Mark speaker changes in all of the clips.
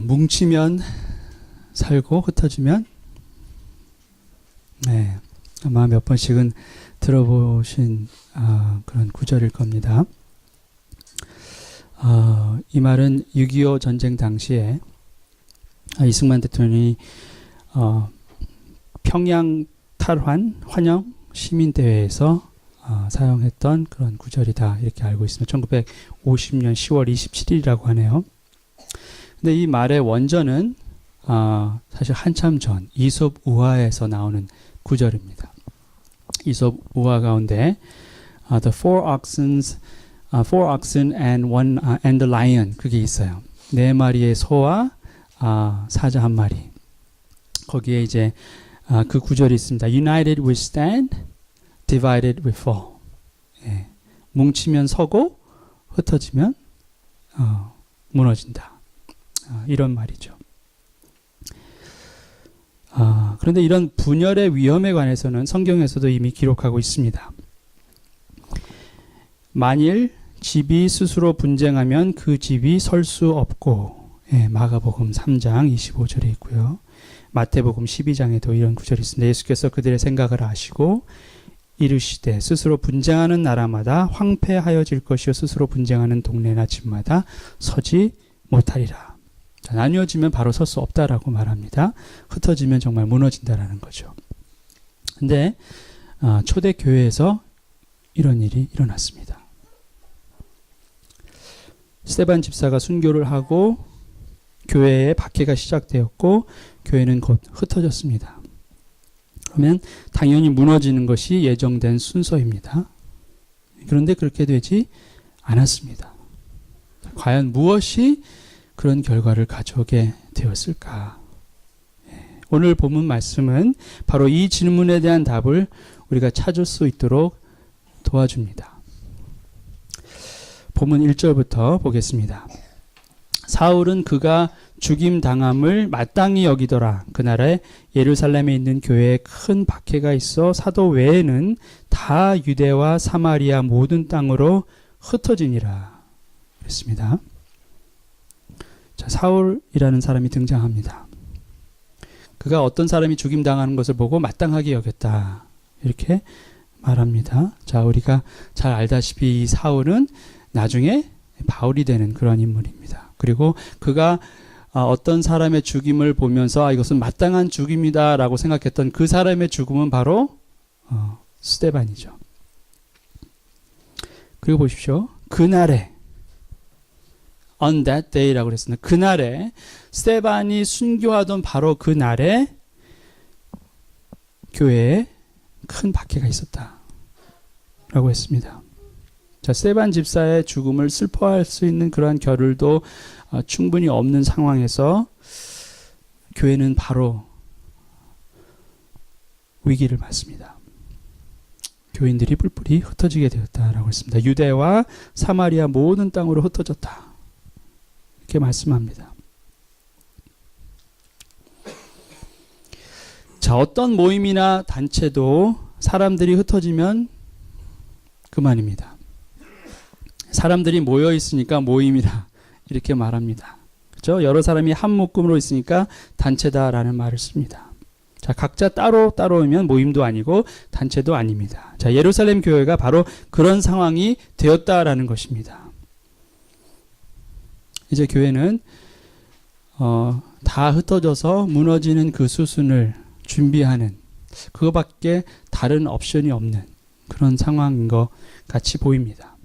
Speaker 1: 뭉치면 살고 흩어지면, 네, 아마 몇 번씩은 들어보신 그런 구절일 겁니다. 이 말은 6.25 전쟁 당시에 이승만 대통령이 평양 탈환 환영 시민대회에서 사용했던 그런 구절이다, 이렇게 알고 있습니다. 1950년 10월 27일이라고 하네요. 근데 이 말의 원전은 사실 한참 전 이솝 우화에서 나오는 구절입니다. 이솝 우화 가운데 the four oxen and the lion, 그게 있어요. 4마리의 소와 사자 1마리. 거기에 이제 그 구절이 있습니다. United we stand, divided we fall. 예. 뭉치면 서고 흩어지면 무너진다. 이런 말이죠. 그런데 이런 분열의 위험에 관해서는 성경에서도 이미 기록하고 있습니다. 만일 집이 스스로 분쟁하면 그 집이 설 수 없고, 예, 마가복음 3장 25절에 있고요. 마태복음 12장에도 이런 구절이 있습니다. 예수께서 그들의 생각을 아시고 이르시되 스스로 분쟁하는 나라마다 황폐하여질 것이요 스스로 분쟁하는 동네나 집마다 서지 못하리라. 자, 나뉘어지면 바로 설 수 없다라고 말합니다. 흩어지면 정말 무너진다라는 거죠. 근데 초대 교회에서 이런 일이 일어났습니다. 스데반 집사가 순교를 하고 교회에 박해가 시작되었고 교회는 곧 흩어졌습니다. 그러면 당연히 무너지는 것이 예정된 순서입니다. 그런데 그렇게 되지 않았습니다. 과연 무엇이 그런 결과를 가져오게 되었을까? 오늘 본문 말씀은 바로 이 질문에 대한 답을 우리가 찾을 수 있도록 도와줍니다. 본문 1절부터 보겠습니다. 사울은 그가 죽임당함을 마땅히 여기더라. 그날에 예루살렘에 있는 교회에 큰 박해가 있어 사도 외에는 다 유대와 사마리아 모든 땅으로 흩어지니라. 그랬습니다. 자, 사울이라는 사람이 등장합니다. 그가 어떤 사람이 죽임당하는 것을 보고 마땅하게 여겼다, 이렇게 말합니다. 자, 우리가 잘 알다시피 이 사울은 나중에 바울이 되는 그런 인물입니다. 그리고 그가 어떤 사람의 죽임을 보면서 이것은 마땅한 죽임이다 라고 생각했던 그 사람의 죽음은 바로 스데반이죠. 그리고 보십시오. 그날에 on that day라고 그랬습니다. 그날에 스데반이 순교하던 바로 그날에 교회에 큰 박해가 있었다 라고 했습니다. 자, 스데반 집사의 죽음을 슬퍼할 수 있는 그러한 겨를도 충분히 없는 상황에서 교회는 바로 위기를 맞습니다. 교인들이 뿔뿔이 흩어지게 되었다라고 했습니다. 유대와 사마리아 모든 땅으로 흩어졌다, 이렇게 말씀합니다. 자, 어떤 모임이나 단체도 사람들이 흩어지면 그만입니다. 사람들이 모여 있으니까 모임이다, 이렇게 말합니다. 그렇죠? 여러 사람이 한 묶음으로 있으니까 단체다라는 말을 씁니다. 자, 각자 따로면 모임도 아니고 단체도 아닙니다. 자, 예루살렘 교회가 바로 그런 상황이 되었다라는 것입니다. 이제 교회는 다 흩어져서 무너지는 그 수순을 준비하는, 그거밖에 다른 옵션이 없는 그런 상황인 것 같이 보입니다.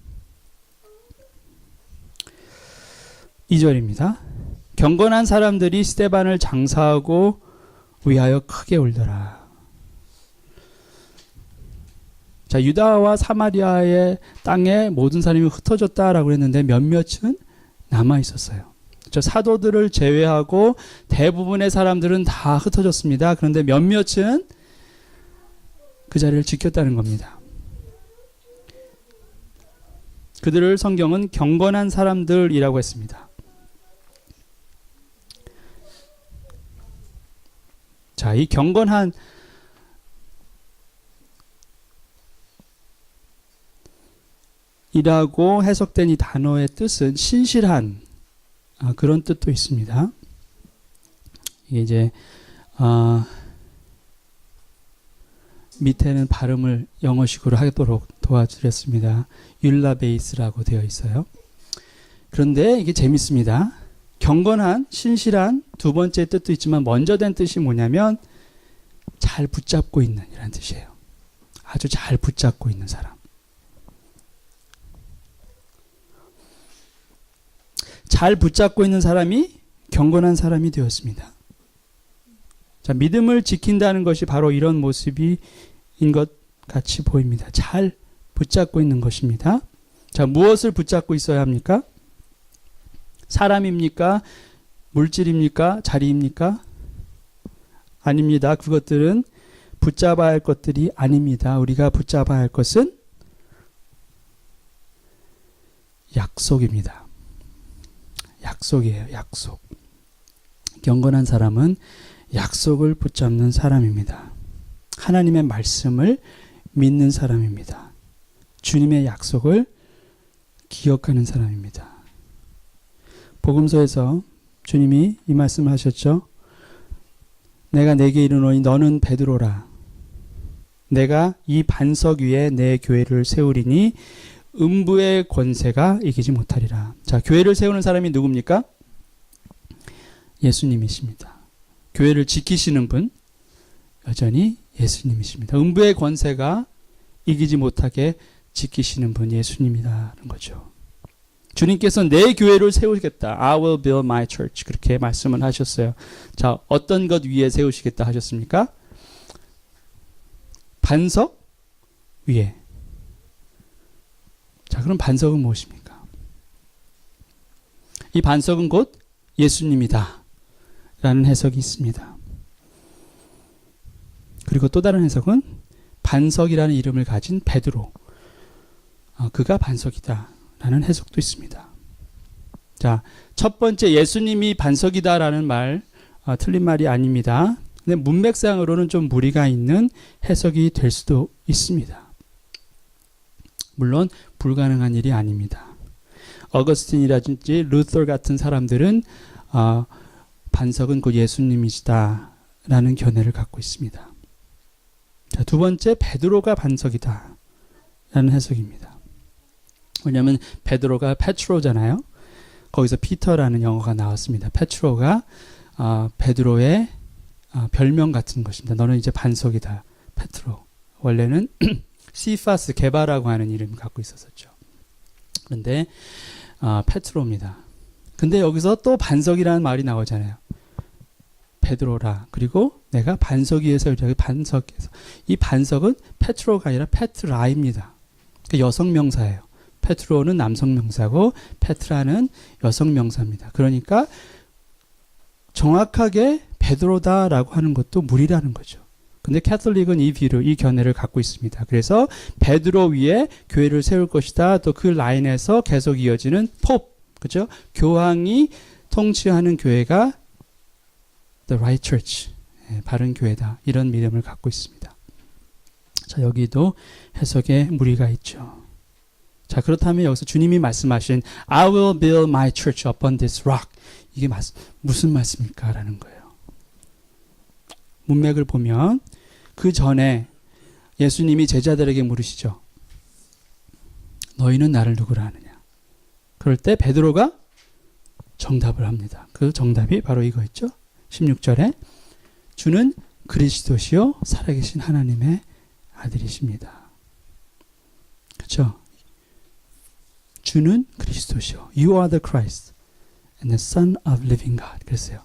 Speaker 1: 2절입니다. 경건한 사람들이 스데반을 장사하고 위하여 크게 울더라. 자, 유다와 사마리아의 땅에 모든 사람이 흩어졌다라고 했는데 몇몇은 남아 있었어요. 저 사도들을 제외하고 대부분의 사람들은 다 흩어졌습니다. 그런데 몇몇은 그 자리를 지켰다는 겁니다. 그들을 성경은 경건한 사람들이라고 했습니다. 자, 이 경건한 이라고 해석된 이 단어의 뜻은 신실한, 그런 뜻도 있습니다. 이게 이제 밑에는 발음을 영어식으로 하도록 도와드렸습니다. 율라베이스라고 되어 있어요. 그런데 이게 재밌습니다. 경건한, 신실한 두 번째 뜻도 있지만 먼저 된 뜻이 뭐냐면 잘 붙잡고 있는 이라는 뜻이에요. 아주 잘 붙잡고 있는 사람. 잘 붙잡고 있는 사람이 경건한 사람이 되었습니다. 자, 믿음을 지킨다는 것이 바로 이런 모습인 것 같이 보입니다. 잘 붙잡고 있는 것입니다. 자, 무엇을 붙잡고 있어야 합니까? 사람입니까? 물질입니까? 자리입니까? 아닙니다. 그것들은 붙잡아야 할 것들이 아닙니다. 우리가 붙잡아야 할 것은 약속입니다. 약속이에요. 약속. 경건한 사람은 약속을 붙잡는 사람입니다. 하나님의 말씀을 믿는 사람입니다. 주님의 약속을 기억하는 사람입니다. 복음서에서 주님이 이 말씀을 하셨죠. 내가 내게 이르노니 너는 베드로라. 내가 이 반석 위에 내 교회를 세우리니 음부의 권세가 이기지 못하리라. 자, 교회를 세우는 사람이 누굽니까? 예수님이십니다. 교회를 지키시는 분 여전히 예수님이십니다. 음부의 권세가 이기지 못하게 지키시는 분 예수님이라는 거죠. 주님께서 내 교회를 세우겠다. I will build my church. 그렇게 말씀을 하셨어요. 자, 어떤 것 위에 세우시겠다 하셨습니까? 반석 위에. 자, 그럼 반석은 무엇입니까? 이 반석은 곧 예수님이다 라는 해석이 있습니다. 그리고 또 다른 해석은 반석이라는 이름을 가진 베드로. 그가 반석이다 라는 해석도 있습니다. 자, 첫 번째 예수님이 반석이다라는 말 틀린 말이 아닙니다. 근데 문맥상으로는 좀 무리가 있는 해석이 될 수도 있습니다. 물론 불가능한 일이 아닙니다. 어거스틴이라든지 루터 같은 사람들은 반석은 곧 예수님이시다 라는 견해를 갖고 있습니다. 자, 두 번째 베드로가 반석이다 라는 해석입니다. 왜냐하면 베드로가 페트로잖아요. 거기서 피터라는 영어가 나왔습니다. 페트로가 베드로의 별명 같은 것입니다. 너는 이제 반석이다. 페트로. 원래는 시파스 게바라고 하는 이름을 갖고 있었죠. 그런데 페트로입니다. 근데 여기서 또 반석이라는 말이 나오잖아요. 베드로라. 그리고 내가 반석 위에서 여기 반석에서 이 반석은 페트로가 아니라 페트라입니다. 그러니까 여성 명사예요. 페트로는 남성 명사고 페트라는 여성 명사입니다. 그러니까 정확하게 베드로다라고 하는 것도 무리라는 거죠. 근데 캐톨릭은 이 비를, 이 견해를 갖고 있습니다. 그래서 베드로 위에 교회를 세울 것이다. 또 그 라인에서 계속 이어지는 팝, 그죠? 교황이 통치하는 교회가 the right church, 바른 교회다. 이런 믿음을 갖고 있습니다. 자, 여기도 해석에 무리가 있죠. 자, 그렇다면 여기서 주님이 말씀하신 I will build my church upon this rock. 이게 무슨 말씀일까? 라는 거예요. 문맥을 보면 그 전에 예수님이 제자들에게 물으시죠. 너희는 나를 누구라 하느냐? 그럴 때 베드로가 정답을 합니다. 그 정답이 바로 이거였죠. 16절에 주는 그리스도시요 살아계신 하나님의 아들이십니다. 그렇죠? 주는 그리스도시요. You are the Christ and the Son of living God. 그랬어요.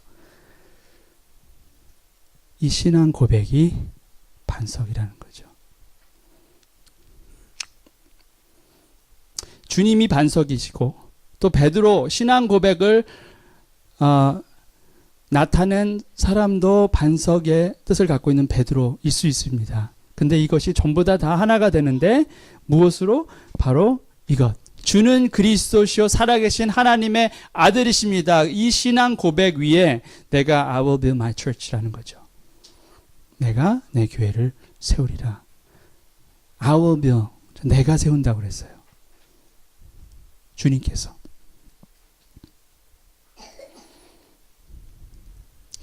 Speaker 1: 이 신앙 고백이 반석이라는 거죠. 주님이 반석이시고 또 베드로 신앙 고백을 나타낸 사람도 반석의 뜻을 갖고 있는 베드로일 수 있습니다. 근데 이것이 전부 다 하나가 되는데 무엇으로? 바로 이것. 주는 그리스도시요 살아계신 하나님의 아들이십니다. 이 신앙 고백 위에 내가 I will build my church라는 거죠. 내가 내 교회를 세우리라. I will build. 내가 세운다고 그랬어요. 주님께서.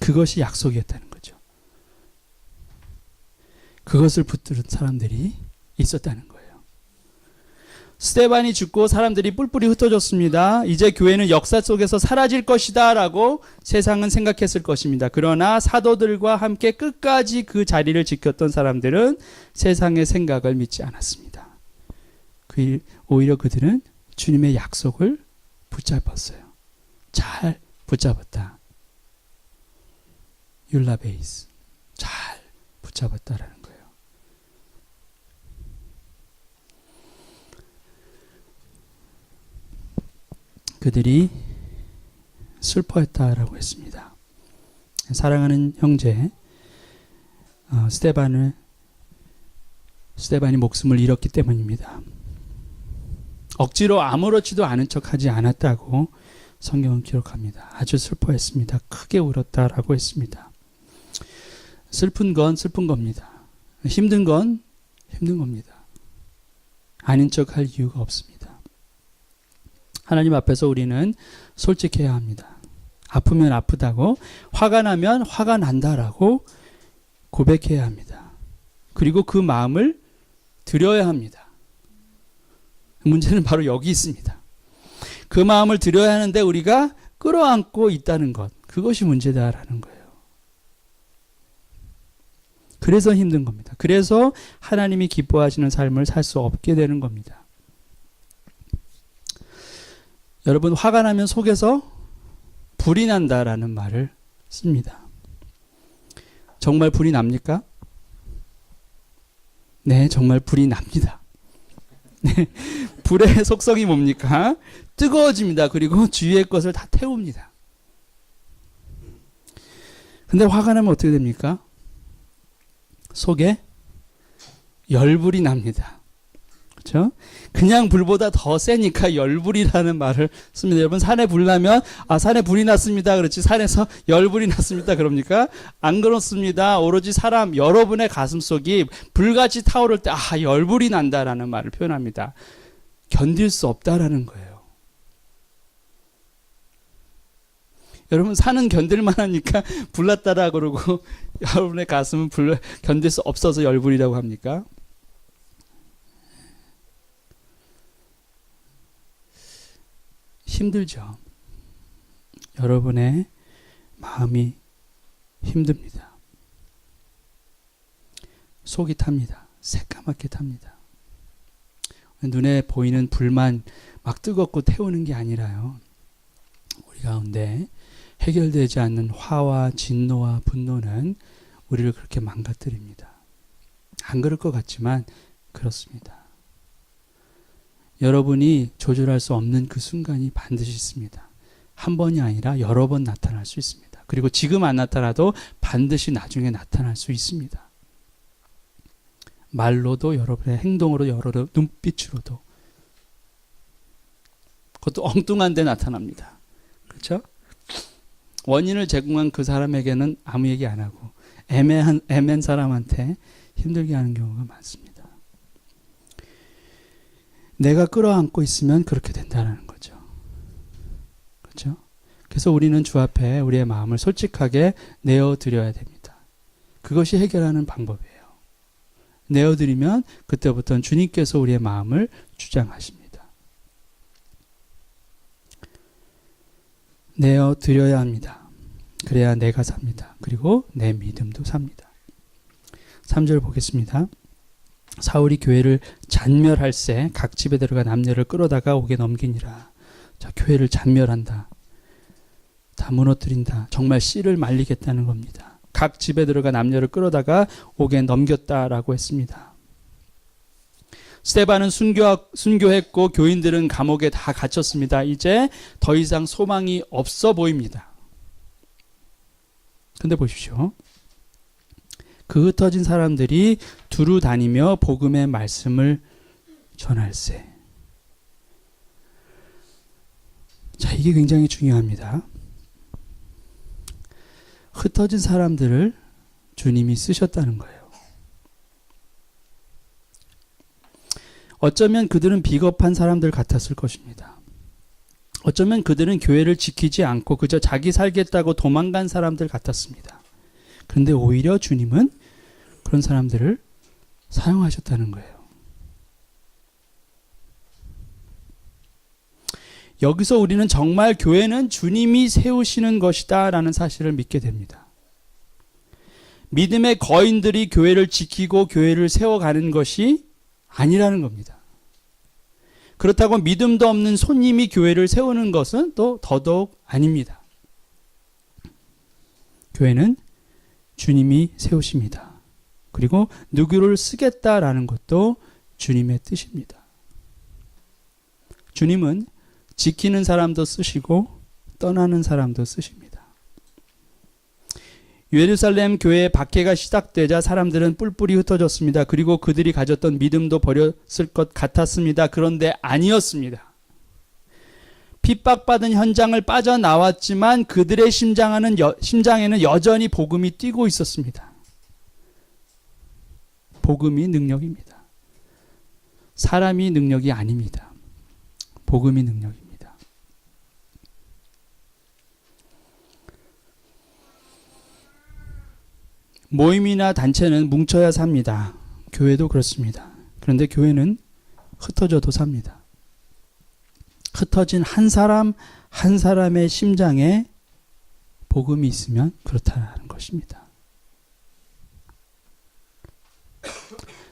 Speaker 1: 그것이 약속이었다는 거죠. 그것을 붙들은 사람들이 있었다는 거예요. 스데반이 죽고 사람들이 뿔뿔이 흩어졌습니다. 이제 교회는 역사 속에서 사라질 것이다 라고 세상은 생각했을 것입니다. 그러나 사도들과 함께 끝까지 그 자리를 지켰던 사람들은 세상의 생각을 믿지 않았습니다. 오히려 그들은 주님의 약속을 붙잡았어요. 잘 붙잡았다. 율라베이스. 잘 붙잡았다라는 거예요. 그들이 슬퍼했다라고 했습니다. 사랑하는 형제, 스데반이 목숨을 잃었기 때문입니다. 억지로 아무렇지도 않은 척하지 않았다고 성경은 기록합니다. 아주 슬퍼했습니다. 크게 울었다라고 했습니다. 슬픈 건 슬픈 겁니다. 힘든 건 힘든 겁니다. 아닌 척할 이유가 없습니다. 하나님 앞에서 우리는 솔직해야 합니다. 아프면 아프다고, 화가 나면 화가 난다라고 고백해야 합니다. 그리고 그 마음을 드려야 합니다. 문제는 바로 여기 있습니다. 그 마음을 드려야 하는데 우리가 끌어안고 있다는 것, 그것이 문제다라는 거예요. 그래서 힘든 겁니다. 그래서 하나님이 기뻐하시는 삶을 살 수 없게 되는 겁니다. 여러분, 화가 나면 속에서 불이 난다라는 말을 씁니다. 정말 불이 납니까? 네, 정말 불이 납니다. 네, 불의 속성이 뭡니까? 뜨거워집니다. 그리고 주위의 것을 다 태웁니다. 근데 화가 나면 어떻게 됩니까? 속에 열불이 납니다. 그렇죠? 그냥 불보다 더 세니까 열불이라는 말을 씁니다. 여러분, 산에 불 나면 산에 불이 났습니다. 그렇지, 산에서 열불이 났습니다. 그럽니까? 안 그렇습니다. 오로지 사람, 여러분의 가슴속이 불같이 타오를 때 열불이 난다라는 말을 표현합니다. 견딜 수 없다라는 거예요. 여러분, 산은 견딜만 하니까 불났다라 그러고 여러분의 가슴은 견딜 수 없어서 열불이라고 합니까? 힘들죠. 여러분의 마음이 힘듭니다. 속이 탑니다. 새까맣게 탑니다. 눈에 보이는 불만 막 뜨겁고 태우는 게 아니라요. 우리 가운데 해결되지 않는 화와 진노와 분노는 우리를 그렇게 망가뜨립니다. 안 그럴 것 같지만 그렇습니다. 여러분이 조절할 수 없는 그 순간이 반드시 있습니다. 한 번이 아니라 여러 번 나타날 수 있습니다. 그리고 지금 안 나타나도 반드시 나중에 나타날 수 있습니다. 말로도, 여러분의 행동으로, 여러 눈빛으로도. 그것도 엉뚱한 데 나타납니다. 그렇죠? 원인을 제공한 그 사람에게는 아무 얘기 안 하고 애매한 사람한테 힘들게 하는 경우가 많습니다. 내가 끌어안고 있으면 그렇게 된다는 거죠. 그렇죠? 그래서 우리는 주 앞에 우리의 마음을 솔직하게 내어드려야 됩니다. 그것이 해결하는 방법이에요. 내어드리면 그때부터는 주님께서 우리의 마음을 주장하십니다. 내어드려야 합니다. 그래야 내가 삽니다. 그리고 내 믿음도 삽니다. 3절 보겠습니다. 사울이 교회를 잔멸할세 각 집에 들어가 남녀를 끌어다가 옥에 넘기니라. 자, 교회를 잔멸한다. 다 무너뜨린다. 정말 씨를 말리겠다는 겁니다. 각 집에 들어가 남녀를 끌어다가 옥에 넘겼다라고 했습니다. 스데반은 순교했고 교인들은 감옥에 다 갇혔습니다. 이제 더 이상 소망이 없어 보입니다. 근데 보십시오. 그 흩어진 사람들이 두루 다니며 복음의 말씀을 전할세. 자, 이게 굉장히 중요합니다. 흩어진 사람들을 주님이 쓰셨다는 거예요. 어쩌면 그들은 비겁한 사람들 같았을 것입니다. 어쩌면 그들은 교회를 지키지 않고 그저 자기 살겠다고 도망간 사람들 같았습니다. 그런데 오히려 주님은 그런 사람들을 사용하셨다는 거예요. 여기서 우리는 정말 교회는 주님이 세우시는 것이다 라는 사실을 믿게 됩니다. 믿음의 거인들이 교회를 지키고 교회를 세워가는 것이 아니라는 겁니다. 그렇다고 믿음도 없는 손님이 교회를 세우는 것은 또 더더욱 아닙니다. 교회는 주님이 세우십니다. 그리고 누구를 쓰겠다라는 것도 주님의 뜻입니다. 주님은 지키는 사람도 쓰시고 떠나는 사람도 쓰십니다. 예루살렘 교회의 박해가 시작되자 사람들은 뿔뿔이 흩어졌습니다. 그리고 그들이 가졌던 믿음도 버렸을 것 같았습니다. 그런데 아니었습니다. 핍박받은 현장을 빠져나왔지만 그들의 심장에는 여전히 복음이 뛰고 있었습니다. 복음이 능력입니다. 사람이 능력이 아닙니다. 복음이 능력입니다. 모임이나 단체는 뭉쳐야 삽니다. 교회도 그렇습니다. 그런데 교회는 흩어져도 삽니다. 흩어진 한 사람 한 사람의 심장에 복음이 있으면 그렇다는 것입니다.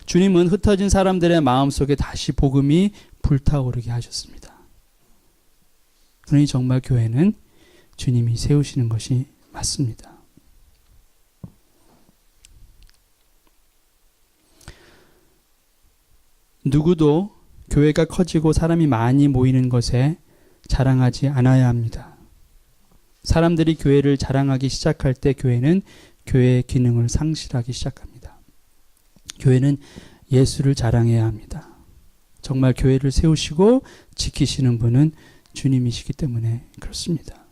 Speaker 1: 주님은 흩어진 사람들의 마음속에 다시 복음이 불타오르게 하셨습니다. 그러니 정말 교회는 주님이 세우시는 것이 맞습니다. 누구도 교회가 커지고 사람이 많이 모이는 것에 자랑하지 않아야 합니다. 사람들이 교회를 자랑하기 시작할 때 교회는 교회의 기능을 상실하기 시작합니다. 교회는 예수를 자랑해야 합니다. 정말 교회를 세우시고 지키시는 분은 주님이시기 때문에 그렇습니다.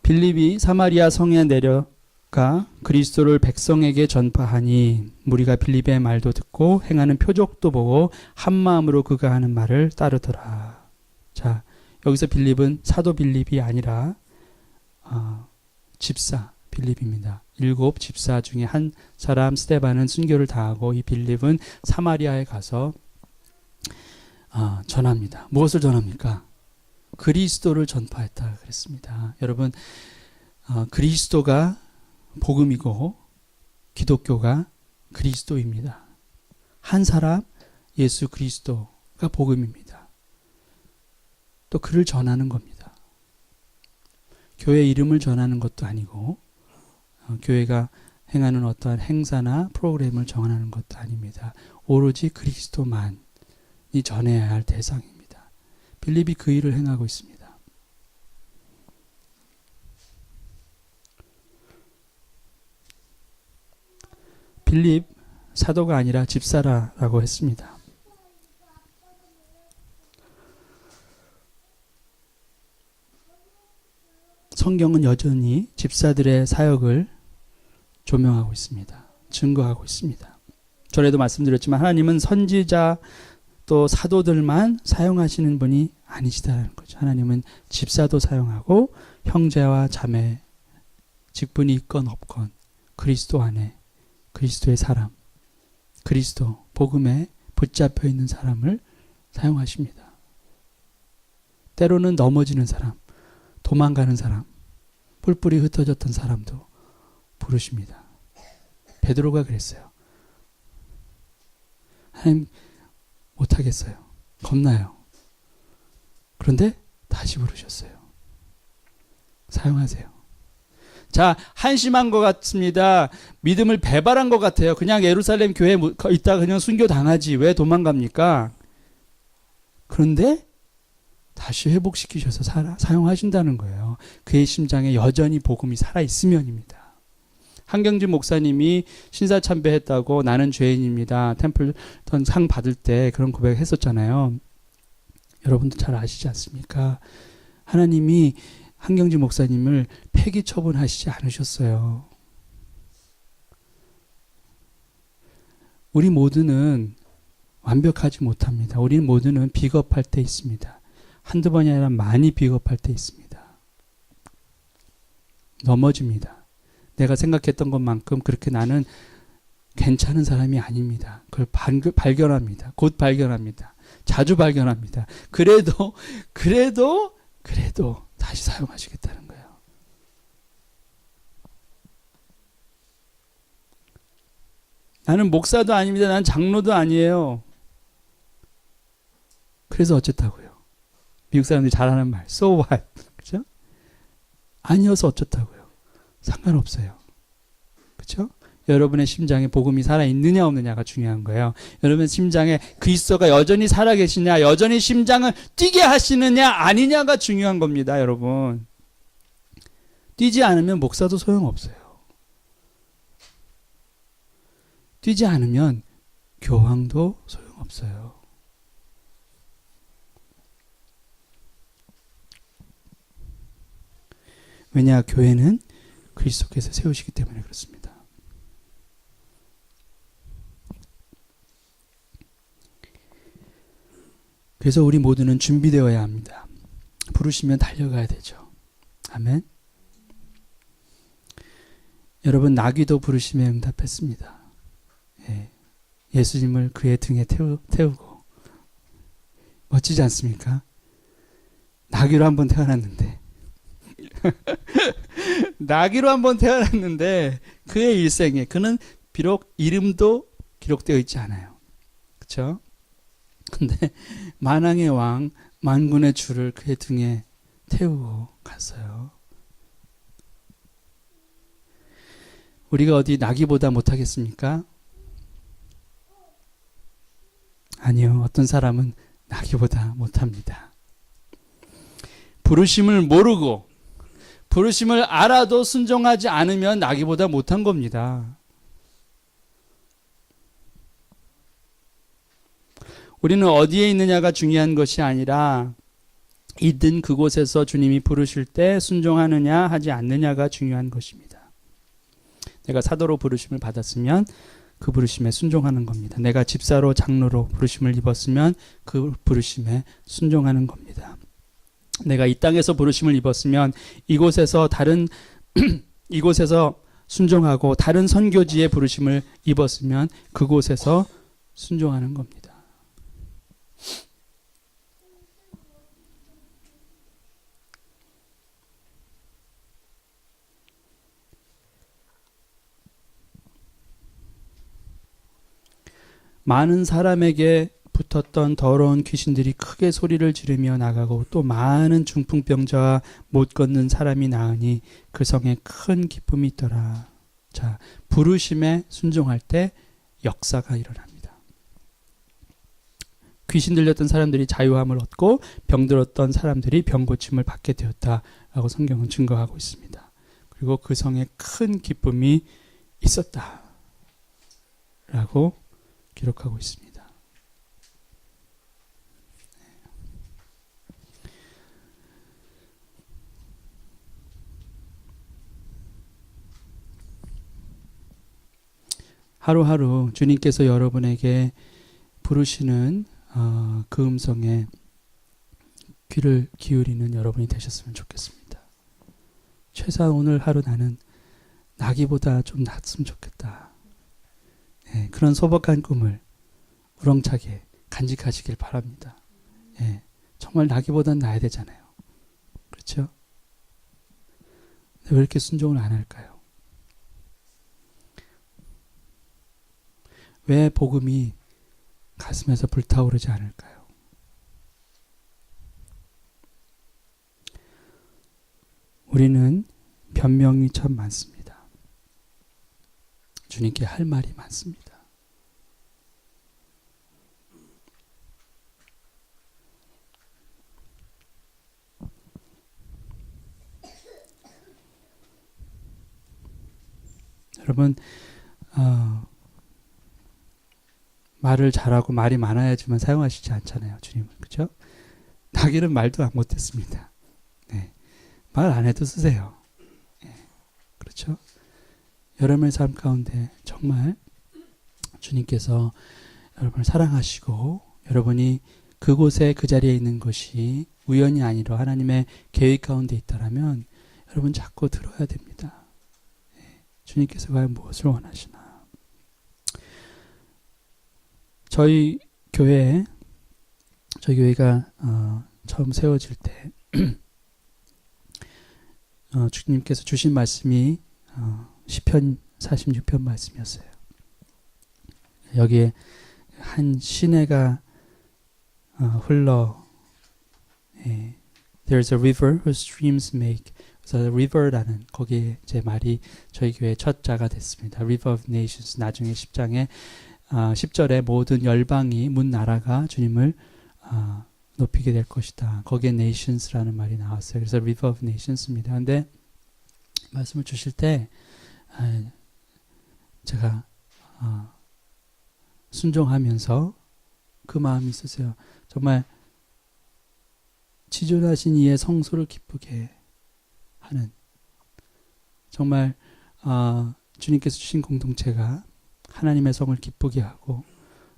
Speaker 1: 빌립이 사마리아 성에 내려가 그리스도를 백성에게 전파하니 무리가 빌립의 말도 듣고 행하는 표적도 보고 한 마음으로 그가 하는 말을 따르더라. 자, 여기서 빌립은 사도 빌립이 아니라 집사 빌립입니다. 7 집사 중에 한 사람 스데반은 순교를 당하고 이 빌립은 사마리아에 가서 전합니다. 무엇을 전합니까? 그리스도를 전파했다 그랬습니다. 여러분, 그리스도가 복음이고 기독교가 그리스도입니다. 한 사람 예수 그리스도가 복음입니다. 또 그를 전하는 겁니다. 교회 이름을 전하는 것도 아니고 교회가 행하는 어떠한 행사나 프로그램을 정하는 것도 아닙니다. 오로지 그리스도만이 전해야 할 대상입니다. 빌립이 그 일을 행하고 있습니다. 빌립 사도가 아니라 집사라고 했습니다. 성경은 여전히 집사들의 사역을 조명하고 있습니다. 증거하고 있습니다. 전에도 말씀드렸지만 하나님은 선지자 또 사도들만 사용하시는 분이 아니시다는 거죠. 하나님은 집사도 사용하고 형제와 자매, 직분이 있건 없건 그리스도 안에 그리스도의 사람, 그리스도 복음에 붙잡혀 있는 사람을 사용하십니다. 때로는 넘어지는 사람, 도망가는 사람, 뿔뿔이 흩어졌던 사람도 부르십니다. 베드로가 그랬어요. 하나님 못하겠어요. 겁나요. 그런데 다시 부르셨어요. 사용하세요. 자, 한심한 것 같습니다. 믿음을 배반한 것 같아요. 그냥 예루살렘 교회에 있다가 그냥 순교 당하지 왜 도망갑니까? 그런데 다시 회복시키셔서 사용하신다는 거예요. 그의 심장에 여전히 복음이 살아있으면입니다. 한경진 목사님이 신사참배했다고 나는 죄인입니다. 템플턴 상 받을 때 그런 고백했었잖아요. 여러분도 잘 아시지 않습니까? 하나님이 한경진 목사님을 폐기 처분하시지 않으셨어요. 우리 모두는 완벽하지 못합니다. 우리는 모두는 비겁할 때 있습니다. 한두 번이 아니라 많이 비겁할 때 있습니다. 넘어집니다. 내가 생각했던 것만큼 그렇게 나는 괜찮은 사람이 아닙니다. 그걸 발견합니다. 곧 발견합니다. 자주 발견합니다. 그래도 다시 사용하시겠다는 거예요. 나는 목사도 아닙니다. 나는 장로도 아니에요. 그래서 어쨌다고요? 미국 사람들이 잘하는 말, so what? 그죠? 아니어서 어쩌다고요? 상관없어요. 그렇죠? 여러분의 심장에 복음이 살아있느냐 없느냐가 중요한 거예요. 여러분 심장에 그리스도가 여전히 살아계시냐, 여전히 심장을 뛰게 하시느냐 아니냐가 중요한 겁니다. 여러분. 뛰지 않으면 목사도 소용없어요. 뛰지 않으면 교황도 소용없어요. 왜냐? 교회는 그리스도께서 세우시기 때문에 그렇습니다. 그래서 우리 모두는 준비되어야 합니다. 부르시면 달려가야 되죠. 아멘. 여러분, 나귀도 부르심에 응답했습니다. 예수님을 그의 등에 태우고. 멋지지 않습니까? 나귀로 한번 태어났는데 나귀로 한번 태어났는데 그의 일생에 그는 비록 이름도 기록되어 있지 않아요. 그렇죠? 근데 만왕의 왕, 만군의 주를 그의 등에 태우고 갔어요. 우리가 어디 나귀보다 못하겠습니까? 아니요. 어떤 사람은 나귀보다 못합니다. 부르심을 모르고 부르심을 알아도 순종하지 않으면 나귀보다 못한 겁니다. 우리는 어디에 있느냐가 중요한 것이 아니라 있든 그곳에서 주님이 부르실 때 순종하느냐 하지 않느냐가 중요한 것입니다. 내가 사도로 부르심을 받았으면 그 부르심에 순종하는 겁니다. 내가 집사로 장로로 부르심을 입었으면 그 부르심에 순종하는 겁니다. 내가 이 땅에서 부르심을 입었으면 이곳에서 이곳에서 순종하고 다른 선교지의 부르심을 입었으면 그곳에서 순종하는 겁니다. 많은 사람에게 붙었던 더러운 귀신들이 크게 소리를 지르며 나가고 또 많은 중풍병자와 못 걷는 사람이 나으니 그 성에 큰 기쁨이 있더라. 자, 부르심에 순종할 때 역사가 일어납니다. 귀신 들렸던 사람들이 자유함을 얻고 병들었던 사람들이 병고침을 받게 되었다라고 성경은 증거하고 있습니다. 그리고 그 성에 큰 기쁨이 있었다라고 기록하고 있습니다. 하루하루 주님께서 여러분에게 부르시는 그 음성에 귀를 기울이는 여러분이 되셨으면 좋겠습니다. 최소한 오늘 하루 나는 나기보다 좀 낫으면 좋겠다. 예, 그런 소박한 꿈을 우렁차게 간직하시길 바랍니다. 예, 정말 나기보다는 나야 되잖아요. 그렇죠? 왜 이렇게 순종을 안 할까요? 왜 복음이 가슴에서 불타오르지 않을까요? 우리는 변명이 참 많습니다. 주님께 할 말이 많습니다. 여러분, 말을 잘하고 말이 많아야지만 사용하시지 않잖아요, 주님은. 그렇죠? 나귀는 말도 못했습니다. 네. 말 안 해도 쓰세요. 네. 그렇죠? 여러분의 삶 가운데 정말 주님께서 여러분을 사랑하시고 여러분이 그곳에 그 자리에 있는 것이 우연이 아니라 하나님의 계획 가운데 있다라면 여러분 자꾸 들어야 됩니다. 주님께서 과연 무엇을 원하시나. 저희 교회가 처음 세워질 때 주님께서 주신 말씀이 시편 46편 말씀이었어요. 여기에 한 시내가 흘러 There's a river whose streams make. 그래서 river라는 거기에 제 말이 저희 교회 첫 자가 됐습니다. River of Nations. 나중에 10장에 10절에 모든 열방이 문 나라가 주님을 높이게 될 것이다. 거기에 nations라는 말이 나왔어요. 그래서 River of Nations입니다. 근데 말씀을 주실 때 제가 순종하면서 그 마음이 있었어요. 정말 지존하신 이의 성소를 기쁘게 하는, 정말 주님께서 주신 공동체가 하나님의 성을 기쁘게 하고,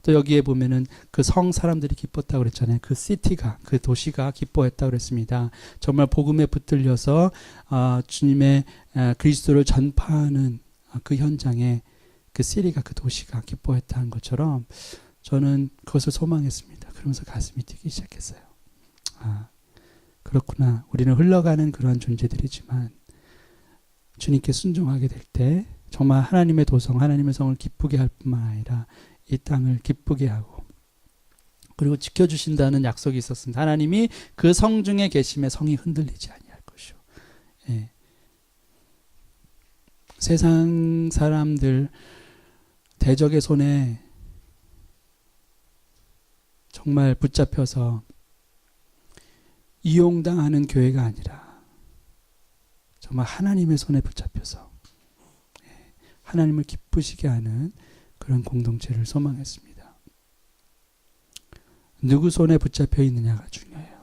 Speaker 1: 또 여기에 보면은 그 성 사람들이 기뻤다고 그랬잖아요. 그 시티가, 그 도시가 기뻐했다고 그랬습니다. 정말 복음에 붙들려서 주님의 그리스도를 전파하는 그 현장에 그 시리가, 그 도시가 기뻐했다는 것처럼 저는 그것을 소망했습니다. 그러면서 가슴이 뛰기 시작했어요. 그렇구나. 우리는 흘러가는 그러한 존재들이지만 주님께 순종하게 될 때 정말 하나님의 도성, 하나님의 성을 기쁘게 할 뿐만 아니라 이 땅을 기쁘게 하고, 그리고 지켜주신다는 약속이 있었습니다. 하나님이 그 성 중에 계심에 성이 흔들리지 아니할 것이요. 세상 사람들 대적의 손에 정말 붙잡혀서 이용당하는 교회가 아니라 정말 하나님의 손에 붙잡혀서 하나님을 기쁘시게 하는 그런 공동체를 소망했습니다. 누구 손에 붙잡혀 있느냐가 중요해요.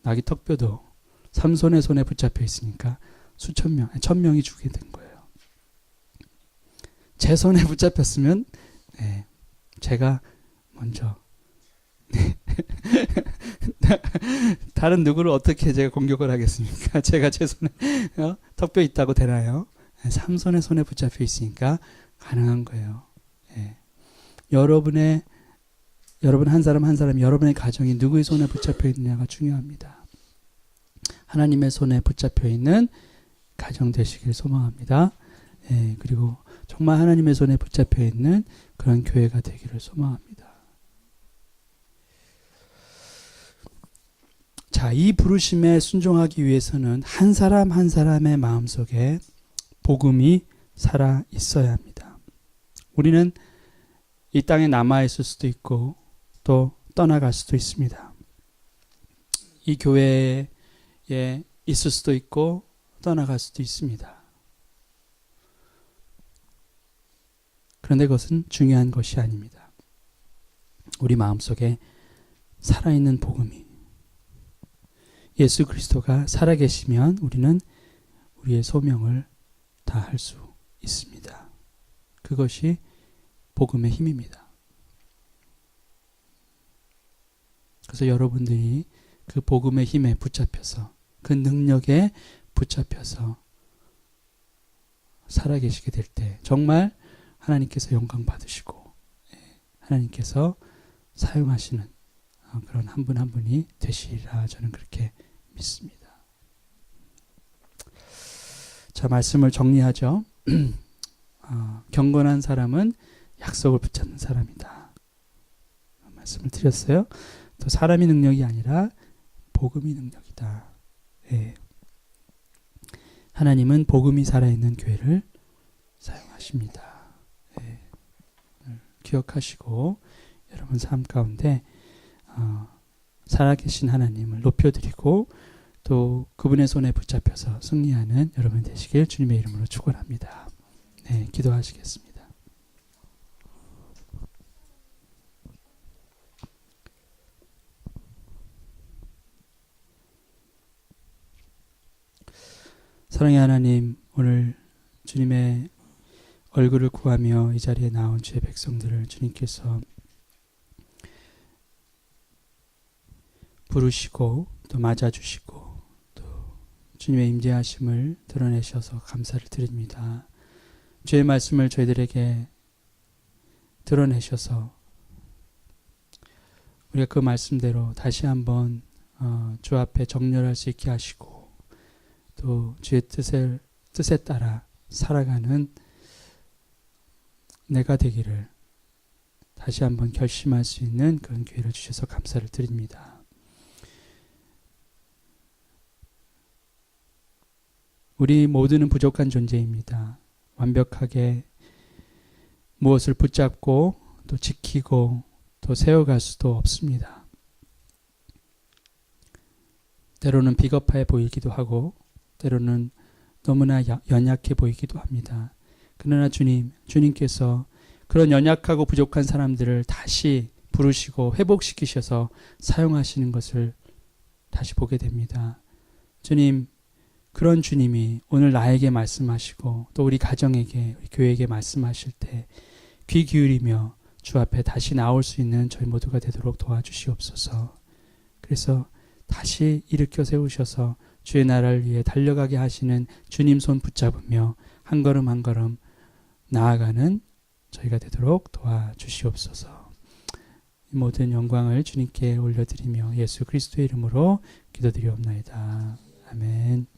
Speaker 1: 나귀 턱뼈도 삼손의 손에 붙잡혀 있으니까 수천 명, 1000명이 죽게 된 거예요. 제 손에 붙잡혔으면 제가 먼저 다른 누구를 어떻게 제가 공격을 하겠습니까? 제가 제 손에 턱뼈 있다고 되나요? 삼손의 손에 붙잡혀 있으니까 가능한 거예요. 여러분 한 사람 한 사람, 여러분의 가정이 누구의 손에 붙잡혀 있느냐가 중요합니다. 하나님의 손에 붙잡혀 있는 가정 되시길 소망합니다. 그리고 정말 하나님의 손에 붙잡혀 있는 그런 교회가 되기를 소망합니다. 자, 이 부르심에 순종하기 위해서는 한 사람 한 사람의 마음속에 복음이 살아 있어야 합니다. 우리는 이 땅에 남아 있을 수도 있고 또 떠나갈 수도 있습니다. 이 교회에 있을 수도 있고 떠나갈 수도 있습니다. 그런데 그것은 중요한 것이 아닙니다. 우리 마음속에 살아있는 복음이, 예수 그리스도가 살아계시면 우리는 우리의 소명을 다 할 수 있습니다. 그것이 복음의 힘입니다. 그래서 여러분들이 그 복음의 힘에 붙잡혀서, 그 능력에 붙잡혀서 살아계시게 될 때 정말 하나님께서 영광 받으시고 하나님께서 사용하시는 그런 한 분 한 분이 되시리라 저는 그렇게 믿습니다. 자, 말씀을 정리하죠. 경건한 사람은 약속을 붙잡는 사람이다. 말씀을 드렸어요. 또 사람이 능력이 아니라 복음이 능력이다. 하나님은 복음이 살아있는 교회를 사용하십니다. 기억하시고 여러분 삶 가운데 살아계신 하나님을 높여드리고 또 그분의 손에 붙잡혀서 승리하는 여러분 되시길 주님의 이름으로 축원합니다. 기도하시겠습니다. 사랑의 하나님, 오늘 주님의 얼굴을 구하며 이 자리에 나온 주의 백성들을 주님께서 부르시고 또 맞아주시고 또 주님의 임재하심을 드러내셔서 감사를 드립니다. 주의 말씀을 저희들에게 드러내셔서 우리가 그 말씀대로 다시 한번 주 앞에 정렬할 수 있게 하시고 또 주의 뜻에 따라 살아가는 내가 되기를 다시 한번 결심할 수 있는 그런 기회를 주셔서 감사를 드립니다. 우리 모두는 부족한 존재입니다. 완벽하게 무엇을 붙잡고 또 지키고 또 세워갈 수도 없습니다. 때로는 비겁해 보이기도 하고 때로는 너무나 연약해 보이기도 합니다. 그러나 주님께서 그런 연약하고 부족한 사람들을 다시 부르시고 회복시키셔서 사용하시는 것을 다시 보게 됩니다. 주님, 그런 주님이 오늘 나에게 말씀하시고 또 우리 가정에게, 우리 교회에게 말씀하실 때 귀 기울이며 주 앞에 다시 나올 수 있는 저희 모두가 되도록 도와주시옵소서. 그래서 다시 일으켜 세우셔서 주의 나라를 위해 달려가게 하시는 주님 손 붙잡으며 한 걸음 한 걸음 나아가는 저희가 되도록 도와주시옵소서. 이 모든 영광을 주님께 올려드리며 예수 그리스도의 이름으로 기도드리옵나이다. 아멘.